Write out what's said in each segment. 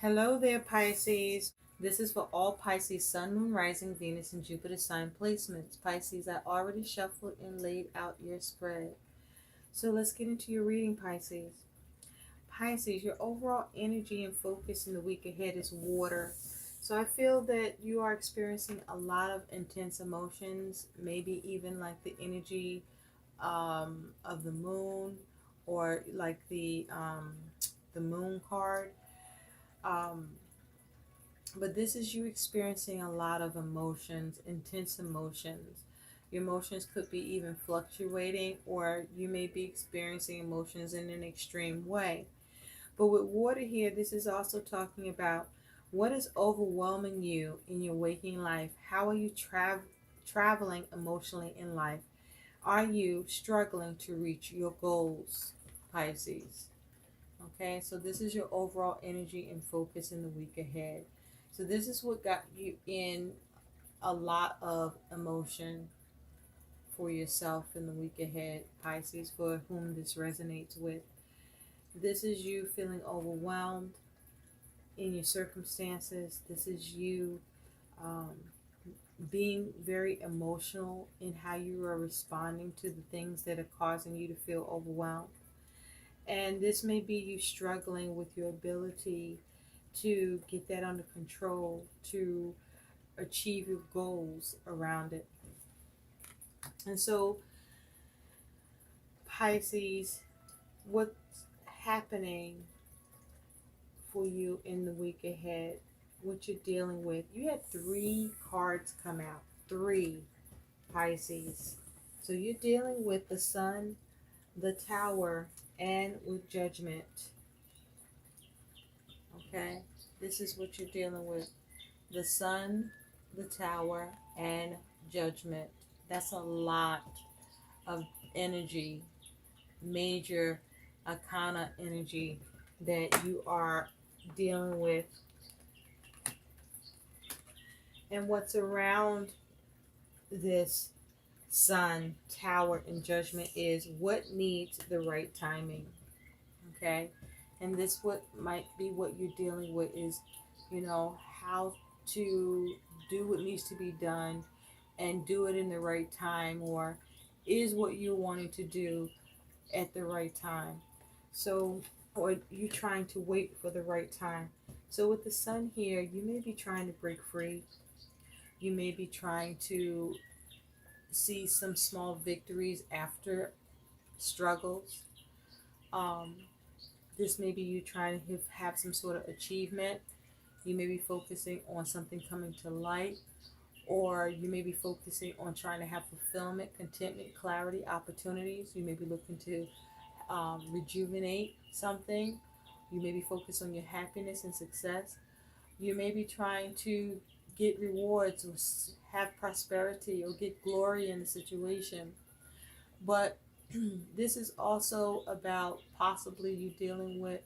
Hello there, Pisces. This is for all Pisces, Sun, Moon, Rising, Venus, and Jupiter sign placements. Pisces, I already shuffled and laid out your spread. So let's get into your reading, Pisces. Pisces, your overall energy and focus in the week ahead is water. So I feel that you are experiencing a lot of intense emotions, maybe even like the energy of the moon, or like the moon card. Um, But this is you experiencing a lot of emotions, intense emotions. Your emotions could be even fluctuating, or you may be experiencing emotions in an extreme way. But with water here, this is also talking about what is overwhelming you in your waking life. How are you traveling emotionally in life? Are you struggling to reach your goals, Pisces? Okay, so this is your overall energy and focus in the week ahead. So this is what got you in a lot of emotion for yourself in the week ahead, Pisces, for whom this resonates with. This is you feeling overwhelmed in your circumstances. This is you um, being very emotional in how you are responding to the things that are causing you to feel overwhelmed. And this may be you struggling with your ability to get that under control, to achieve your goals around it. And so, Pisces, what's happening for you in the week ahead, what you're dealing with? You had three cards come out. Three, Pisces. So you're dealing with the Sun, the Tower, and with Judgment. Okay? This is what you're dealing with. The Sun, the Tower, and Judgment. That's a lot of energy, major arcana energy that you are dealing with. And what's around this Sun, Tower, and Judgment is what needs the right timing. Okay? And this what might be what you're dealing with is, how to do what needs to be done and do it in the right time, or is what you're wanting to do at the right time. So, or you trying to wait for the right time. So with the Sun here, you may be trying to break free. You may be trying to see some small victories after struggles. Um, this may be you trying to have some sort of achievement. You may be focusing on something coming to light, or you may be focusing on trying to have fulfillment, contentment, clarity, opportunities. You may be looking to rejuvenate something. You may be focused on your happiness and success. You may be trying to get rewards or have prosperity or get glory in the situation. But this is also about possibly you dealing with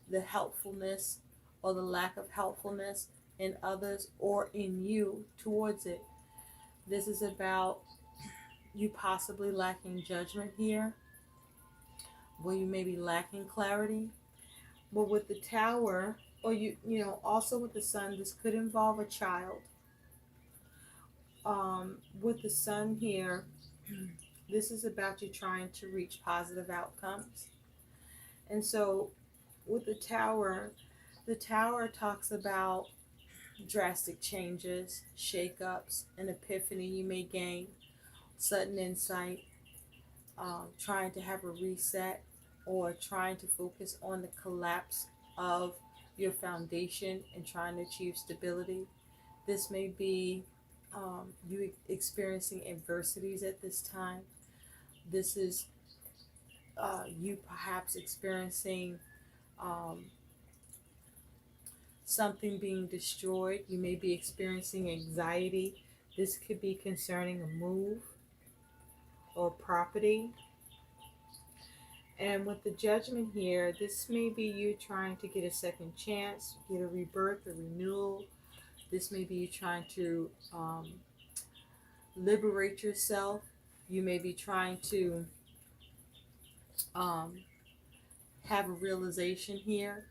the helpfulness or the lack of helpfulness in others or in you towards it. This is about you possibly lacking judgment here, where you may be lacking clarity. But with the Tower, or also with the Sun, this could involve a child. With the Sun here, this is about you trying to reach positive outcomes. And so with the Tower talks about drastic changes, shakeups, an epiphany you may gain, sudden insight, trying to have a reset, or trying to focus on the collapse of your foundation and trying to achieve stability. This may be you experiencing adversities at this time. This is you perhaps experiencing um, something being destroyed. You may be experiencing anxiety. This could be concerning a move or property. And with the Judgment here, this may be you trying to get a second chance, get a rebirth, a renewal. This may be you trying to liberate yourself. You may be trying to um, have a realization here.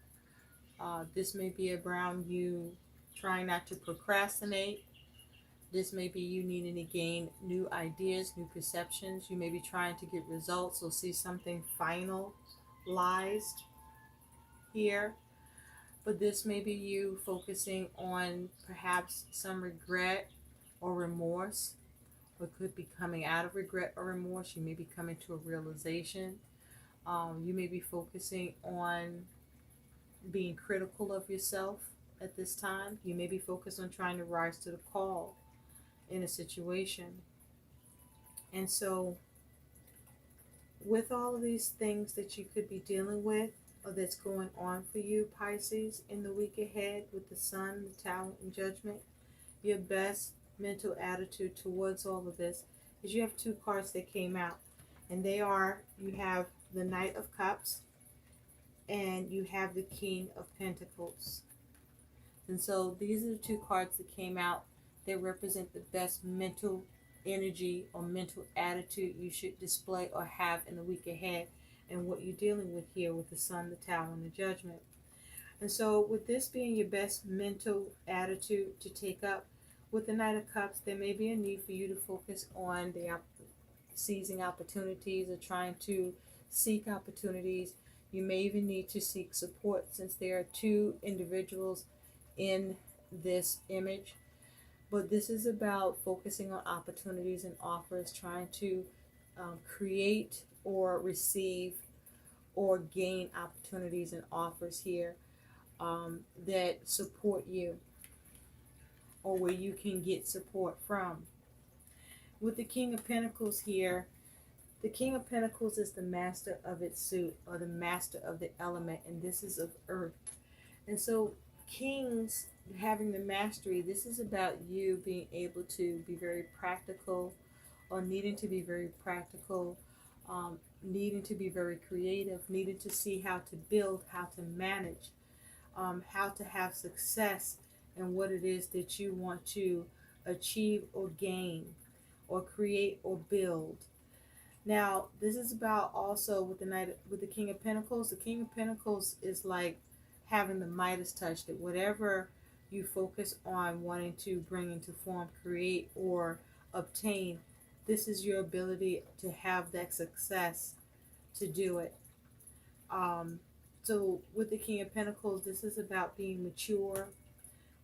This may be around you trying not to procrastinate. This may be you needing to gain new ideas, new perceptions. You may be trying to get results or see something finalized here. But this may be you focusing on perhaps some regret or remorse, or could be coming out of regret or remorse. You may be coming to a realization. You may be focusing on being critical of yourself at this time. You may be focused on trying to rise to the call in a situation. And so, with all of these things that you could be dealing with or that's going on for you, Pisces, in the week ahead with the Sun, the Tower, and Judgment, your best mental attitude towards all of this is you have two cards that came out. And they are, you have the Knight of Cups and you have the King of Pentacles. And so these are the two cards that came out that represent the best mental energy or mental attitude you should display or have in the week ahead, and what you're dealing with here with the Sun, the Tower, and the Judgment. And so with this being your best mental attitude to take up, with the Knight of Cups, there may be a need for you to focus on seizing opportunities or trying to seek opportunities. You may even need to seek support, since there are two individuals in this image. But this is about focusing on opportunities and offers, trying to create or receive or gain opportunities and offers here that support you, or where you can get support from. With the King of Pentacles here, the King of Pentacles is the master of its suit, or the master of the element, and this is of earth. And so kings having the mastery, this is about you being able to be very practical, or needing to be very practical, needing to be very creative, needing to see how to build, how to manage, how to have success in what it is that you want to achieve or gain or create or build. Now, this is about also with the King of Pentacles. The King of Pentacles is like having the Midas touch, that whatever you focus on wanting to bring into form, create, or obtain, this is your ability to have that success to do it. So with the King of Pentacles, this is about being mature.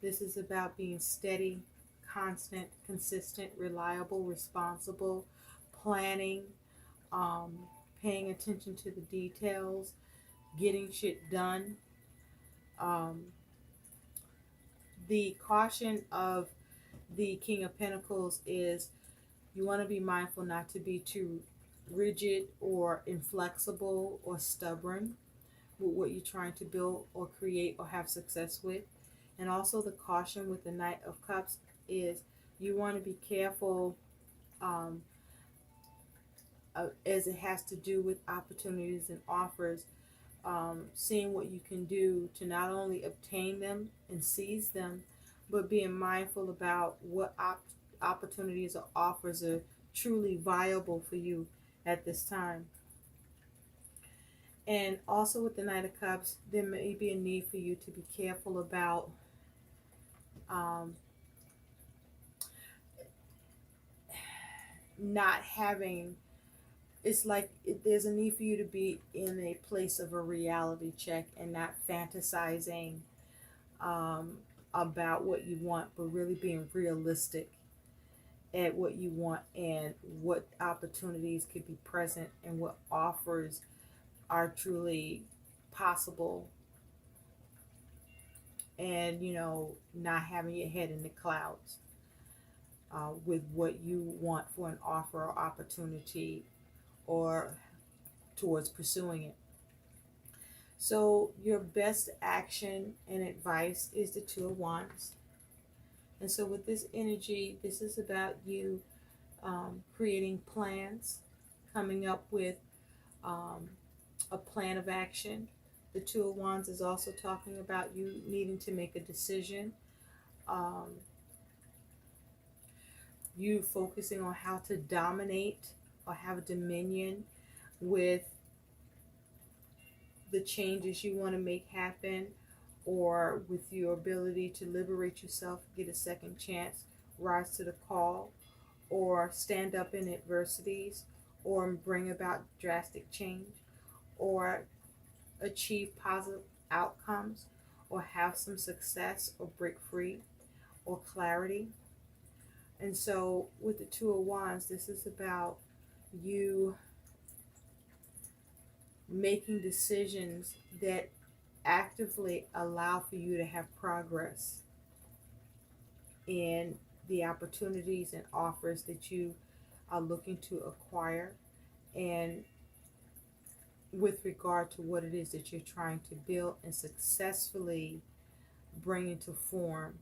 This is about being steady, constant, consistent, reliable, responsible, planning, paying attention to the details, getting shit done. The caution of the King of Pentacles is you want to be mindful not to be too rigid or inflexible or stubborn with what you're trying to build or create or have success with. And also the caution with the Knight of Cups is you want to be careful as it has to do with opportunities and offers, seeing what you can do to not only obtain them and seize them, but being mindful about what opportunities or offers are truly viable for you at this time. And also with the Knight of Cups, there may be a need for you to be careful about not having, it's like there's a need for you to be in a place of a reality check and not fantasizing about what you want, but really being realistic at what you want and what opportunities could be present and what offers are truly possible, and not having your head in the clouds with what you want for an offer or opportunity or towards pursuing it. So your best action and advice is the Two of Wands. And so with this energy, this is about you creating plans, coming up with a plan of action. The Two of Wands is also talking about you needing to make a decision, you focusing on how to dominate or have dominion with the changes you want to make happen, or with your ability to liberate yourself, get a second chance, rise to the call, or stand up in adversities, or bring about drastic change, or achieve positive outcomes, or have some success, or break free, or clarity. And so, with the Two of Wands, this is about you making decisions that actively allow for you to have progress in the opportunities and offers that you are looking to acquire, and with regard to what it is that you're trying to build and successfully bring into form,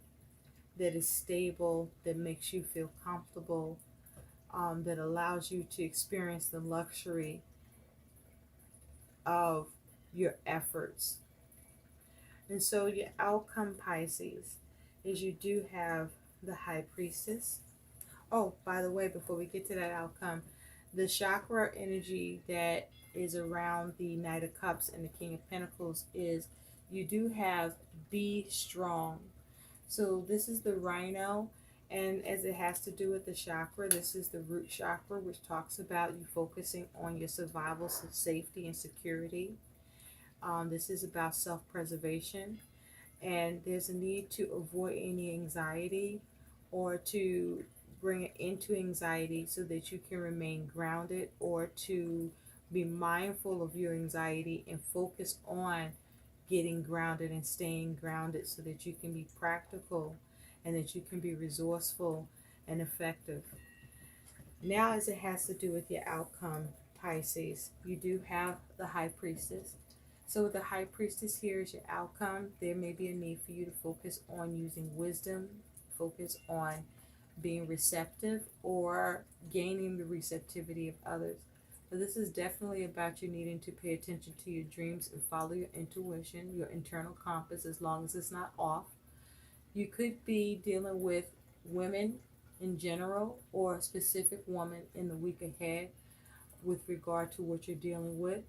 that is stable, that makes you feel comfortable, that allows you to experience the luxury of your efforts. And so your outcome, Pisces, is you do have the High Priestess. Oh, by the way, before we get to that outcome, the chakra energy that is around the Knight of Cups and the King of Pentacles is you do have be strong. So this is the rhino, and as it has to do with the chakra, this is the root chakra, which talks about you focusing on your survival, safety, and security. This is about self-preservation, and there's a need to avoid any anxiety or to bring it into anxiety so that you can remain grounded, or to be mindful of your anxiety and focus on getting grounded and staying grounded so that you can be practical and that you can be resourceful and effective. Now, as it has to do with your outcome, Pisces, you do have the High Priestess. So with the High Priestess here is your outcome. There may be a need for you to focus on using wisdom, focus on being receptive, or gaining the receptivity of others. But this is definitely about you needing to pay attention to your dreams and follow your intuition, your internal compass, as long as it's not off. You could be dealing with women in general, or a specific woman in the week ahead with regard to what you're dealing with.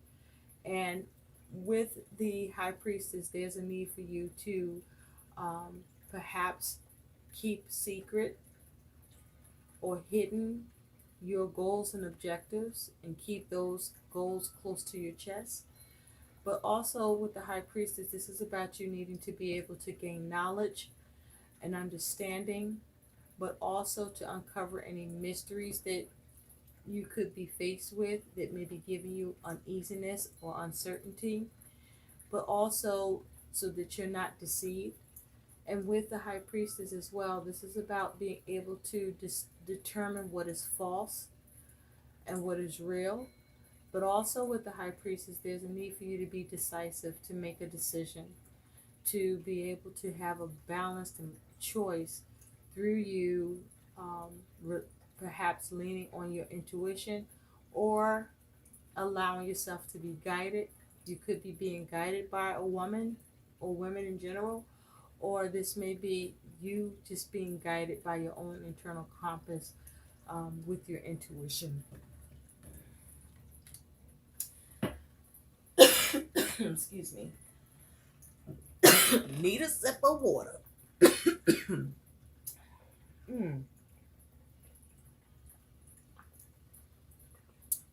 And with the High Priestess, there's a need for you to perhaps keep secret or hidden your goals and objectives, and keep those goals close to your chest. But also with the High Priestess, this is about you needing to be able to gain knowledge and understanding, but also to uncover any mysteries that you could be faced with that may be giving you uneasiness or uncertainty, but also so that you're not deceived. And with the High Priestess as well, this is about being able to determine what is false and what is real. But also with the High Priestess, there's a need for you to be decisive, to make a decision, to be able to have a balanced choice through you, perhaps leaning on your intuition or allowing yourself to be guided. You could be being guided by a woman or women in general, or this may be you just being guided by your own internal compass with your intuition. Excuse me. Need a sip of water.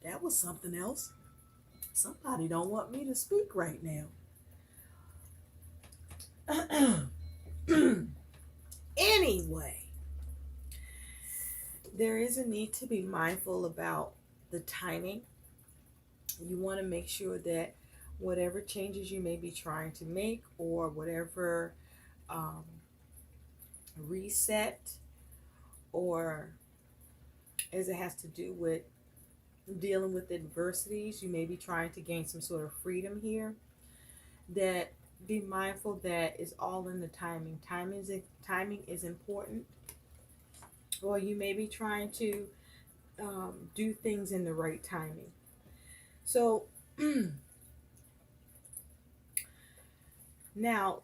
That was something else. Somebody don't want me to speak right now. Anyway, there is a need to be mindful about the timing. You want to make sure that whatever changes you may be trying to make, or whatever reset, or as it has to do with dealing with adversities, you may be trying to gain some sort of freedom here, that be mindful that it's all in the timing. Timing is important. Or you may be trying to do things in the right timing. So now,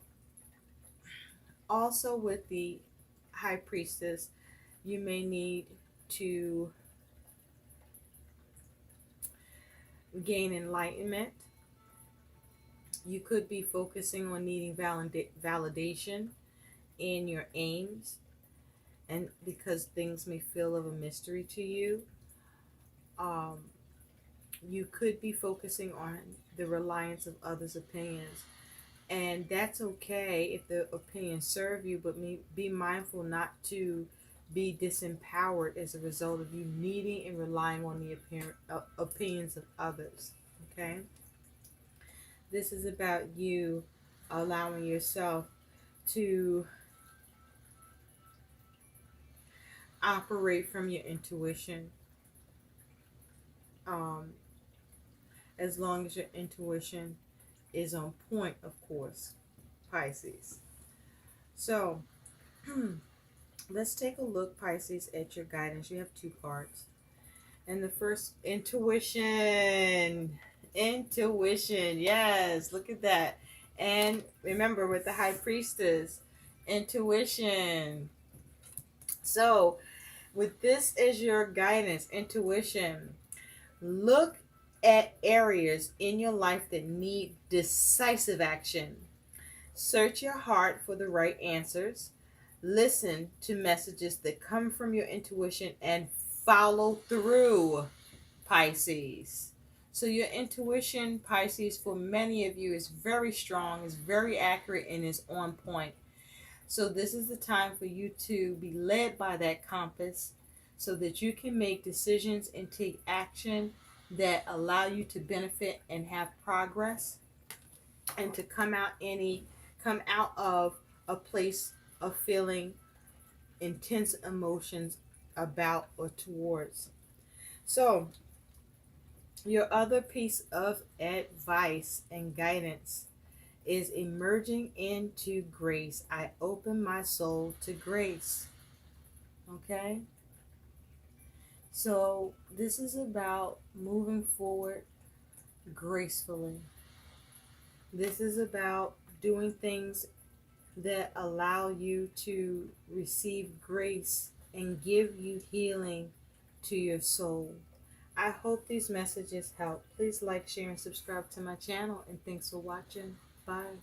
also with the High Priestess, you may need to gain enlightenment. You could be focusing on needing validation in your aims, and because things may feel of a mystery to you. Um, you could be focusing on the reliance of others' opinions. And that's okay if the opinions serve you, but be mindful not to be disempowered as a result of you needing and relying on the opinions of others. Okay? This is about you allowing yourself to operate from your intuition. Um, as long as your intuition is on point, of course, Pisces. So, let's take a look, Pisces, at your guidance. You have two cards. And the first, intuition. Intuition. Yes, look at that. And remember, with the High Priestess, intuition. So, with this as your guidance, intuition, look at areas in your life that need decisive action. Search your heart for the right answers. Listen to messages that come from your intuition and follow through, Pisces. So your intuition, Pisces, for many of you is very strong, is very accurate, and is on point. So this is the time for you to be led by that compass so that you can make decisions and take action that allow you to benefit and have progress, and to come out of a place of feeling intense emotions about or towards. So your other piece of advice and guidance is emerging into grace. I open my soul to grace. Okay? So this is about moving forward gracefully. This is about doing things that allow you to receive grace and give you healing to your soul. I hope these messages help. Please like, share, and subscribe to my channel. And thanks for watching. Bye.